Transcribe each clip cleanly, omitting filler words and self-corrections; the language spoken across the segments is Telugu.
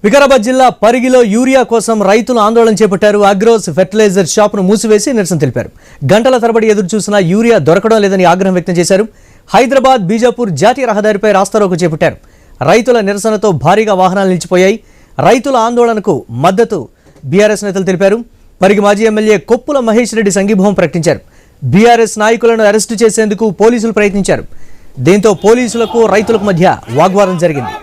వికారాబాద్ జిల్లా పరిగిలో యూరియా కోసం రైతులు ఆందోళన చేపట్టారు. అగ్రోస్ ఫెర్టిలైజర్ షాపును మూసివేసి నిరసన తెలిపారు. గంటల తరబడి ఎదురు చూసినా యూరియా దొరకడం లేదని ఆగ్రహం వ్యక్తం చేశారు. హైదరాబాద్ బీజాపూర్ జాతీయ రహదారిపై రాస్తారోకో చేపట్టారు. రైతుల నిరసనతో భారీగా వాహనాలు నిలిచిపోయాయి. రైతుల ఆందోళనకు మద్దతు బీఆర్ఎస్ నేతలు తెలిపారు. పరిగి మాజీ ఎమ్మెల్యే కొప్పుల మహేష్ రెడ్డి సంఘీభావం ప్రకటించారు. బీఆర్ఎస్ నాయకులను అరెస్టు చేసేందుకు పోలీసులు ప్రయత్నించారు. దీంతో పోలీసులకు రైతులకు మధ్య వాగ్వాదం జరిగింది.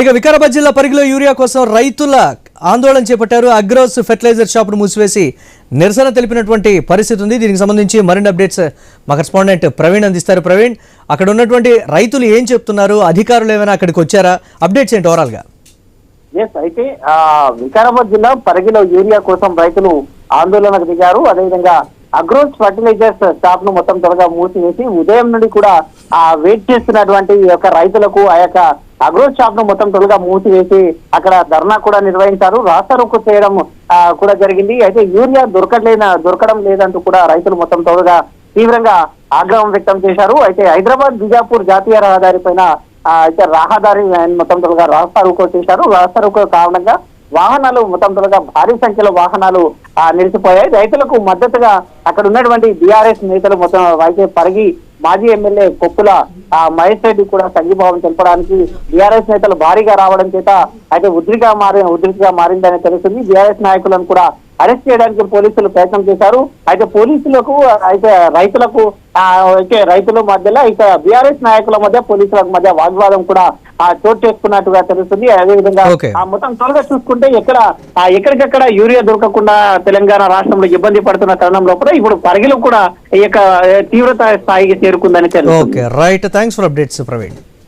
ఇక వికారాబాద్ జిల్లా పరిగిలో యూరియా కోసం రైతుల ఆందోళన చేపట్టారు. అగ్రోస్ ఫెర్టిలైజర్ షాపును మూసివేసి నిరసన తెలిపినటువంటి పరిస్థితి ఉంది. దీనికి సంబంధించి మరిన్ని అప్డేట్స్ మా కరెస్పాండెంట్ ప్రవీణ్ అందిస్తారు. ప్రవీణ్, అక్కడ ఉన్నటువంటి రైతులు ఏం చెప్తున్నారు? అధికారులు ఏమైనా అక్కడికి వచ్చారా? అప్డేట్స్ ఏంటి ఓవరాల్ గా? అయితే వికారాబాద్ జిల్లా పరిగిలో యూరియా కోసం రైతులు ఆందోళనకు దిగారు. అదేవిధంగా అగ్రోస్ ఫర్టిలైజర్స్ షాప్ ను మొత్తం త్వరగా మూసివేసి ఉదయం నుండి కూడా వెయిట్ చేస్తున్నటువంటి యొక్క రైతులకు ఆ యొక్క అగ్రోస్ షాప్ ను మొత్తం త్వరగా మూసివేసి అక్కడ ధర్నా కూడా నిర్వహించారు. రాస్తారోకో చేయడం కూడా జరిగింది. అయితే యూరియా దొరకడం లేదంటూ కూడా రైతులు మొత్తం త్వరగా తీవ్రంగా ఆగ్రహం వ్యక్తం చేశారు. అయితే హైదరాబాద్ బీజాపూర్ జాతీయ రహదారి పైన అయితే రహదారి మొత్తం త్వరగా రాస్తారోకో చేశారు. రాస్తారోకో కారణంగా వాహనాలు మొత్తం త్వరగా భారీ సంఖ్యలో వాహనాలు నిలిచిపోయాయి. రైతులకు మద్దతుగా అక్కడ ఉన్నటువంటి బీఆర్ఎస్ నేతలు మొత్తం అయితే పరిగి మాజీ ఎమ్మెల్యే కొప్పుల మహేష్ రెడ్డి కూడా సంఘీభావం తెలపడానికి బీఆర్ఎస్ నేతలు భారీగా రావడం చేత అయితే ఉధృతిగా మారిందని తెలుస్తుంది. బీఆర్ఎస్ నాయకులను కూడా అరెస్ట్ చేయడానికి పోలీసులు ప్రయత్నం చేశారు. అయితే పోలీసులకు అయితే రైతుల మధ్యలో ఇక బీఆర్ఎస్ నాయకుల మధ్య పోలీసుల మధ్య వాగ్వాదం కూడా చోటు చేసుకున్నట్టుగా తెలుస్తుంది. అదేవిధంగా మొత్తం త్వరగా చూసుకుంటే ఎక్కడికెక్కడ యూరియా దొరకకుండా తెలంగాణ రాష్ట్రంలో ఇబ్బంది పడుతున్న తరుణంలో కూడా ఇప్పుడు పరిగిలో కూడా ఈ యొక్క తీవ్రత స్థాయికి చేరుకుందని తెలుస్తుంది. Right, thanks for updates Praveen.